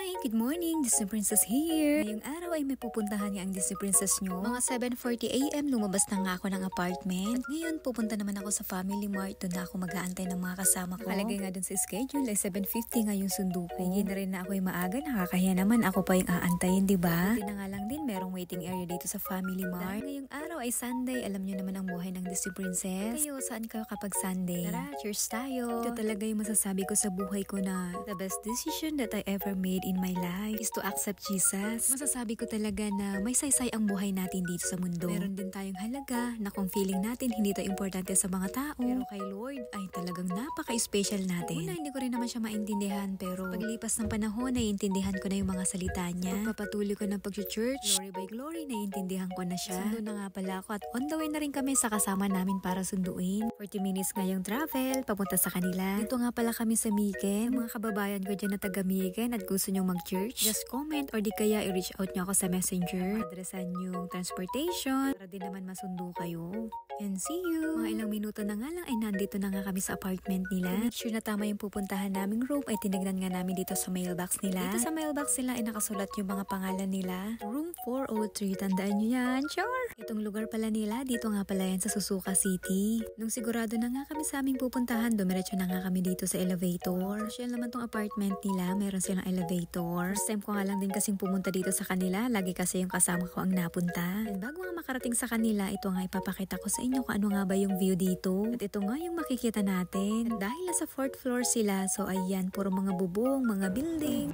Hi! Good morning! Disney Princess here! Ngayong araw ay may pupuntahan nga ang Disney Princess nyo. Mga 7:40 AM lumabas na nga ako ng apartment. At ngayon pupunta naman ako sa Family Mart. Doon na ako mag-aantay ng mga kasama ko. Nakalagay nga dun sa schedule ay 7:50 nga yung sundo ko. Hindi na rin na ako yung maaga. Nakakahiya naman ako pa yung aantayin, diba? Buti na nga lang din merong waiting area dito sa Family Mart. Dahil ngayong araw ay Sunday. Alam nyo naman ang buhay ng Disney Princess. Kayo, saan kayo kapag Sunday? Tara, cheers tayo! Ito talaga yung masasabi ko sa buhay ko na the best decision that I ever made in my life is to accept Jesus. Masasabi ko talaga na may saysay ang buhay natin dito sa mundo. Meron din tayong halaga na kung feeling natin hindi to importante sa mga tao, pero kay Lord ay talagang napaka-special natin. Una, hindi ko rin naman siya maintindihan, pero paglipas ng panahon, naiintindihan ko na yung mga salita niya. Pagpapatuloy ko ng pag-church, glory by glory, naiintindihan ko na siya. Sundo na nga pala ako at on the way na rin kami sa kasama namin para sunduin. 40 minutes nga yung travel, papunta sa kanila. Dito nga pala kami sa Miken. Mga kababayan ko dyan na taga Miken at gusto nyo mag-church, just comment or di kaya i-reach out nyo ako sa messenger. Adresan yung transportation para din naman masundo kayo. And see you! Mga ilang minuto na nga lang ay nandito na nga kami sa apartment nila. Make sure na tama yung pupuntahan naming room ay tinignan nga namin dito sa mailbox nila. Dito sa mailbox nila ay nakasulat yung mga pangalan nila. Room 403, tandaan nyo yan, sure! Itong lugar pala nila, dito nga pala yan sa Suzuka City. Nung sigurado na nga kami sa aming pupuntahan, dumiretso na nga kami dito sa elevator. Social naman tong apartment nila, meron silang elevator. First time ko nga lang din kasing pumunta dito sa kanila, lagi kasi yung kasama ko ang napunta. And bago nga makarating sa kanila, ito nga ipapakita ko sa inyo kung ano nga ba yung view dito. At ito nga yung makikita natin. At dahil nasa 4th floor sila, so ayan, puro mga bubong, mga building.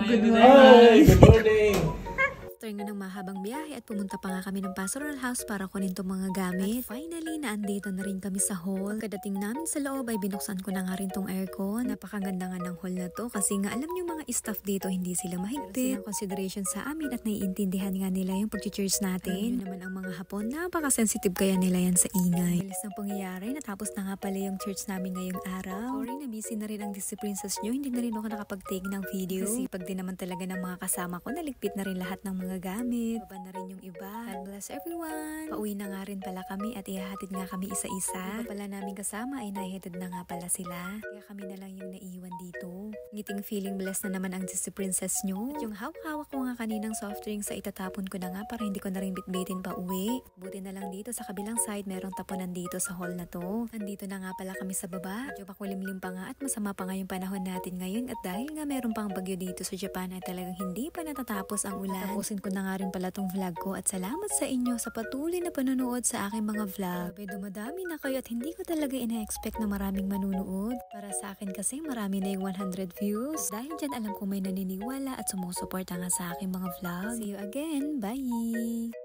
Good morning! Good morning! After nga ng mahabang biyahe at pumunta pa nga kami ng pastoral house para kunin itong mga gamit. At finally, naandito na rin kami sa hall. Pagkadating namin sa loob ay binuksan ko na nga rin tong aircon. Napakaganda nga ng hall na to kasi nga alam yung mga staff dito hindi sila mahigpit. Silang consideration sa amin at naiintindihan nga nila yung pag-church natin. Alam naman ang mga Hapon, napaka-sensitive kaya nila yan sa ingay. Bilis ng pangyayari, natapos na nga pala yung church namin ngayong araw. Sorry na busy na rin ang Disney Princess nyo. Hindi na rin ako nakapag-take ng video. Kasi pag din naman talaga ng mga kasama ko, naligpit na rin lahat ng mga gamit. Baba na rin yung iba. God bless everyone. Pauwi na nga rin pala kami at ihahatid nga kami isa-isa. Iba pala namin kasama ay nahihatid na nga pala sila. Kaya kami na lang yung naiwan dito. Ngiting feeling blessed na naman ang Disney Princess nyo. At yung hawak-hawak ko nga kaninang soft drinks sa itatapon ko na nga para hindi ko na rin bitbitin pa uwi. Buti na lang dito sa kabilang side merong tapunan dito sa hall na to. Andito na nga pala kami sa baba. Medyo makulimlim pa nga at masama pa nga yung panahon natin ngayon. At dahil nga meron pang bagyo dito sa Japan ay talagang hindi pa natatapos ang ulan. Tapusin ko na nga rin pala tong vlog ko at salamat sa inyo sa patuloy na panonood sa aking mga vlog. Sabi, dumadami na kayo at hindi ko talaga ina-expect na maraming manunood. Para sa akin kasi marami na yung 100 views. Dahil dyan alam ko may naniniwala at sumusuporta nga sa aking mga vlog. See you again. Bye!